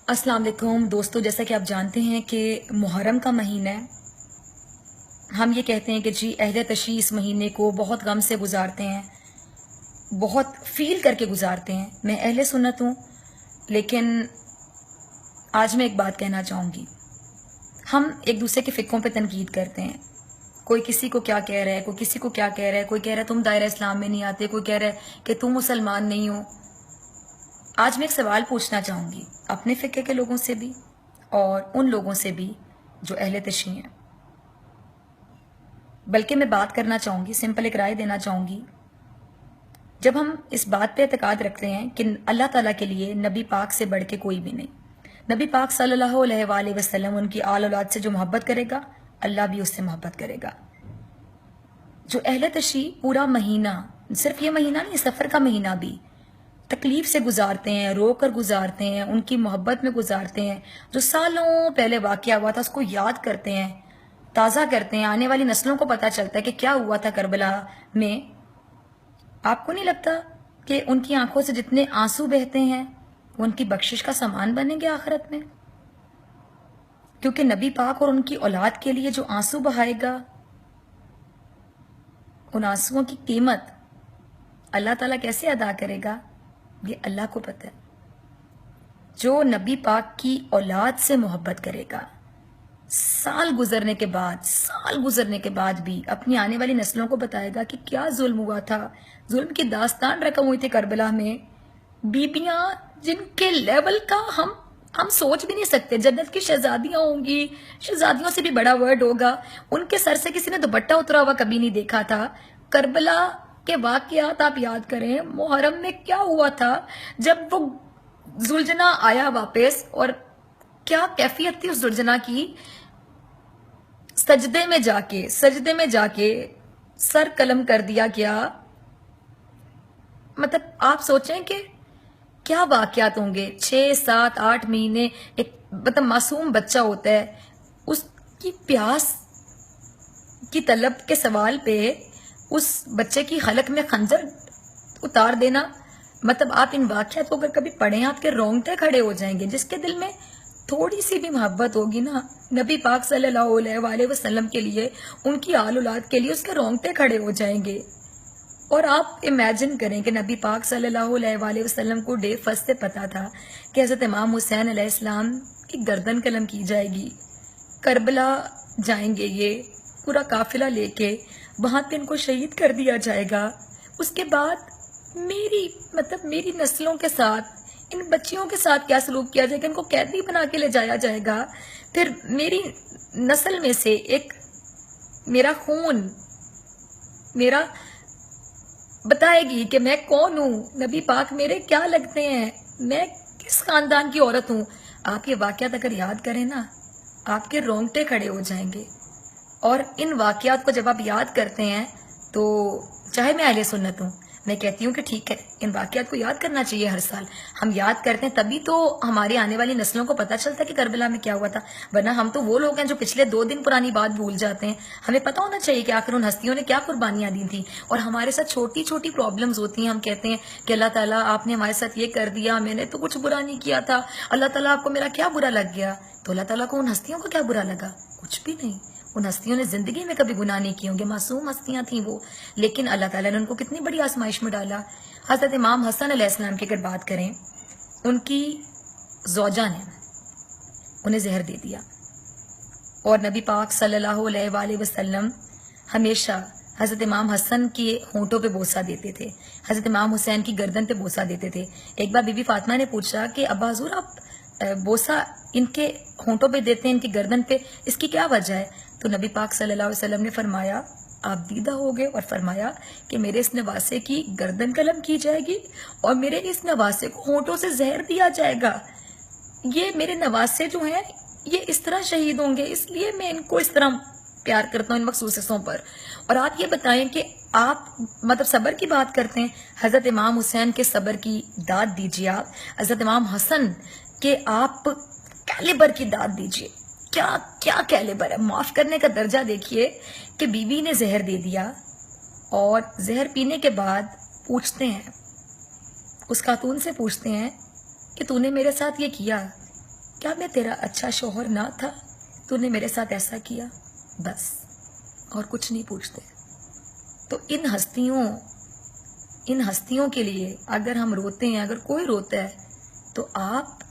السلام علیکم دوستو، جیسا کہ آپ جانتے ہیں کہ محرم کا مہینہ ہے. ہم یہ کہتے ہیں کہ جی اہل تشیع اس مہینے کو بہت غم سے گزارتے ہیں، بہت فیل کر کے گزارتے ہیں. میں اہل سنت ہوں، لیکن آج میں ایک بات کہنا چاہوں گی. ہم ایک دوسرے کے فقہوں پہ تنقید کرتے ہیں. کوئی کسی کو کیا کہہ رہا ہے، کوئی کسی کو کیا کہہ رہا ہے، کوئی کہہ رہا ہے تم دائرہ اسلام میں نہیں آتے، کوئی کہہ رہا ہے کہ تم مسلمان نہیں ہو. آج میں ایک سوال پوچھنا چاہوں گی اپنے فقہ کے لوگوں سے بھی اور ان لوگوں سے بھی جو اہل تشیع ہیں. بلکہ میں بات کرنا چاہوں گی، سمپل ایک رائے دینا چاہوں گی. جب ہم اس بات پہ اعتقاد رکھتے ہیں کہ اللہ تعالیٰ کے لیے نبی پاک سے بڑھ کے کوئی بھی نہیں، نبی پاک صلی اللہ علیہ وآلہ وسلم ان کی آل اولاد سے جو محبت کرے گا، اللہ بھی اس سے محبت کرے گا. جو اہل تشیع پورا مہینہ، صرف یہ مہینہ نہیں، سفر کا مہینہ بھی تکلیف سے گزارتے ہیں، رو کر گزارتے ہیں، ان کی محبت میں گزارتے ہیں. جو سالوں پہلے واقعہ ہوا تھا اس کو یاد کرتے ہیں، تازہ کرتے ہیں. آنے والی نسلوں کو پتہ چلتا ہے کہ کیا ہوا تھا کربلا میں. آپ کو نہیں لگتا کہ ان کی آنکھوں سے جتنے آنسو بہتے ہیں وہ ان کی بخشش کا سامان بنیں گے آخرت میں؟ کیونکہ نبی پاک اور ان کی اولاد کے لیے جو آنسو بہائے گا، ان آنسوؤں کی قیمت اللہ تعالیٰ کیسے ادا کرے گا، یہ اللہ کو پتہ ہے. جو نبی پاک کی اولاد سے محبت کرے گا، سال گزرنے کے بعد بھی اپنی آنے والی نسلوں کو بتائے گا کہ کیا ظلم ہوا تھا. ظلم کی داستان رقم ہوئی تھی کربلا میں. بیبیاں جن کے لیول کا ہم سوچ بھی نہیں سکتے. جنت کی شہزادیاں ہوں گی، شہزادیوں سے بھی بڑا ورڈ ہوگا. ان کے سر سے کسی نے دوپٹہ اترا ہوا کبھی نہیں دیکھا تھا. کربلا کے واقعات آپ یاد کریں، محرم میں کیا ہوا تھا جب وہ زلجنا آیا واپس، اور کیا کیفیت تھی اس زلجنا کی. سجدے میں جا کے سر قلم کر دیا گیا. مطلب آپ سوچیں کہ کیا واقعات ہوں گے. 6 7 8 مہینے ایک مطلب معصوم بچہ ہوتا ہے، اس کی پیاس کی طلب کے سوال پہ اس بچے کی حلق میں خنجر اتار دینا. مطلب آپ ان واقعات کو اگر کبھی پڑھیں، آپ کے رونگٹے کھڑے ہو جائیں گے. جس کے دل میں تھوڑی سی بھی محبت ہوگی نا نبی پاک صلی اللہ علیہ وآلہ وسلم کے لیے، ان کی آل اولاد کے لیے، اس کے رونگٹے کھڑے ہو جائیں گے. اور آپ امیجن کریں کہ نبی پاک صلی اللہ علیہ وآلہ وسلم کو ڈے فرسٹ سے پتا تھا کہ حضرت امام حسین علیہ السلام کی گردن قلم کی جائے گی. کربلا جائیں گے یہ پورا قافلہ لے کے، وہاں پہ ان کو شہید کر دیا جائے گا. اس کے بعد میری نسلوں کے ساتھ، ان بچیوں کے ساتھ کیا سلوک کیا جائے گا. ان کو قیدی بنا کے لے جایا جائے گا. پھر میری نسل میں سے ایک میرا خون میرا بتائے گی کہ میں کون ہوں، نبی پاک میرے کیا لگتے ہیں، میں کس خاندان کی عورت ہوں. آپ یہ واقعات اگر یاد کریں نا، آپ کے رونگٹے کھڑے ہو جائیں گے. اور ان واقعات کو جب آپ یاد کرتے ہیں تو چاہے میں اہل سنت ہوں، میں کہتی ہوں کہ ٹھیک ہے، ان واقعات کو یاد کرنا چاہیے. ہر سال ہم یاد کرتے ہیں، تبھی تو ہماری آنے والی نسلوں کو پتہ چلتا ہے کہ کربلا میں کیا ہوا تھا. ورنہ ہم تو وہ لوگ ہیں جو پچھلے 2 دن پرانی بات بھول جاتے ہیں. ہمیں پتہ ہونا چاہیے کہ آخر ان ہستیوں نے کیا قربانیاں دی تھیں. اور ہمارے ساتھ چھوٹی چھوٹی پرابلمز ہوتی ہیں. ہم کہتے ہیں کہ اللہ تعالیٰ آپ نے ہمارے ساتھ یہ کر دیا، میں نے تو کچھ برا نہیں کیا تھا، اللہ تعالیٰ آپ کو میرا کیا برا لگ گیا. تو اللہ تعالیٰ کو ان ہستیوں کو کیا برا لگا؟ کچھ بھی نہیں. ان ہستیوں نے زندگی میں کبھی گناہ نہیں کیے ہوں گے، معصوم ہستیاں تھیں وہ. لیکن اللہ تعالیٰ نے ان کو کتنی بڑی آزمائش میں ڈالا. حضرت امام حسن علیہ السلام کی اگر بات کریں، ان کی زوجہ نے انہیں زہر دے دیا، اور نبی پاک صلی اللہ علیہ وآلہ وسلم ہمیشہ حضرت امام حسن کے ہونٹوں پہ بوسہ دیتے تھے، حضرت امام حسین کی گردن پہ بوسہ دیتے تھے. ایک بار بی بی فاطمہ نے پوچھا کہ ابا حضور آپ بوسہ ان کے ہونٹوں پہ دیتے ہیں، ان کی گردن پہ، اس کی کیا وجہ ہے؟ تو نبی پاک صلی اللہ علیہ وسلم نے فرمایا، آپ دیدہ ہو گئے، اور فرمایا کہ میرے اس نواسے کی گردن قلم کی جائے گی اور میرے اس نواسے کو ہونٹوں سے زہر دیا جائے گا. یہ میرے نواسے جو ہیں یہ اس طرح شہید ہوں گے، اس لیے میں ان کو اس طرح پیار کرتا ہوں ان مخصوص حصوں پر. اور آپ یہ بتائیں کہ آپ مطلب صبر کی بات کرتے ہیں، حضرت امام حسین کے صبر کی داد دیجیے. آپ حضرت امام حسن کے آپ کیلیبر کی داد دیجیے. کیا کیلیبر ہے، معاف کرنے کا درجہ دیکھیے کہ بیوی نے زہر دے دیا، اور زہر پینے کے بعد پوچھتے ہیں، اس خاتون سے پوچھتے ہیں کہ تو نے میرے ساتھ یہ کیا، کیا میں تیرا اچھا شوہر نہ تھا؟ تو نے میرے ساتھ ایسا کیا؟ بس، اور کچھ نہیں پوچھتے. تو ان ہستیوں کے لیے اگر ہم روتے ہیں، اگر کوئی روتا ہے، تو آپ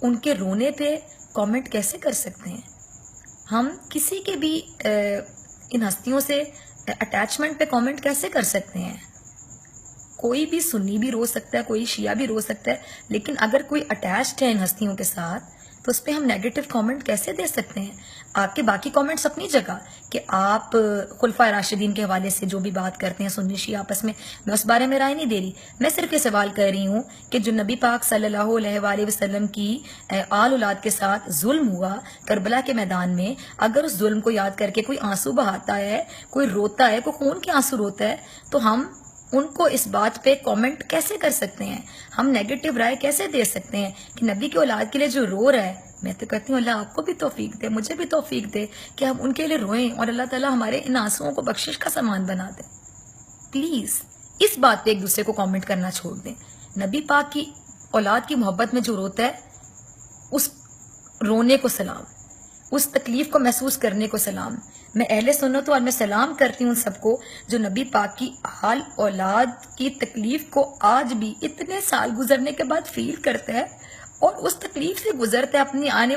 ان کے رونے پہ کامنٹ کیسے کر سکتے ہیں؟ ہم کسی کے بھی ان ہستیوں سے اٹیچمنٹ پہ کامنٹ کیسے کر سکتے ہیں؟ کوئی بھی سنی بھی رو سکتا ہے، کوئی شیعہ بھی رو سکتا ہے، لیکن اگر کوئی اٹیچڈ ہے ان ہستیوں کے ساتھ تو اس پہ ہم نیگیٹو کامنٹ کیسے دے سکتے ہیں؟ آپ کے باقی کامنٹس اپنی جگہ کہ آپ خلفائے راشدین کے حوالے سے جو بھی بات کرتے ہیں سنی شیعہ آپس میں اس بارے میں رائے نہیں دے رہی. میں صرف یہ سوال کر رہی ہوں کہ جو نبی پاک صلی اللہ علیہ وآلہ وسلم کی آل اولاد کے ساتھ ظلم ہوا کربلا کے میدان میں، اگر اس ظلم کو یاد کر کے کوئی آنسو بہاتا ہے، کوئی روتا ہے، کوئی خون کے آنسو روتا ہے، تو ہم ان کو اس بات پہ کامنٹ کیسے کر سکتے ہیں؟ ہم نیگیٹو رائے کیسے دے سکتے ہیں کہ نبی کی اولاد کے لیے جو رو رہا ہے؟ میں تو کہتی ہوں اللہ آپ کو بھی توفیق دے، مجھے بھی توفیق دے کہ ہم ان کے لیے روئیں اور اللہ تعالیٰ ہمارے ان آنسوؤں کو بخشش کا سامان بنا دے. پلیز اس بات پہ ایک دوسرے کو کامنٹ کرنا چھوڑ دیں. نبی پاک کی اولاد کی محبت میں جو روتا ہے اس رونے کو سلام، اس تکلیف کو محسوس کرنے کو سلام. میں اہل سنت ہوں اور میں سلام کرتی ہوں سب کو جو نبی پاک کی آل اولاد کی تکلیف کو آج بھی اتنے سال گزرنے کے بعد فیل کرتا ہے اور اس تکلیف سے گزرتا ہے اپنی آنے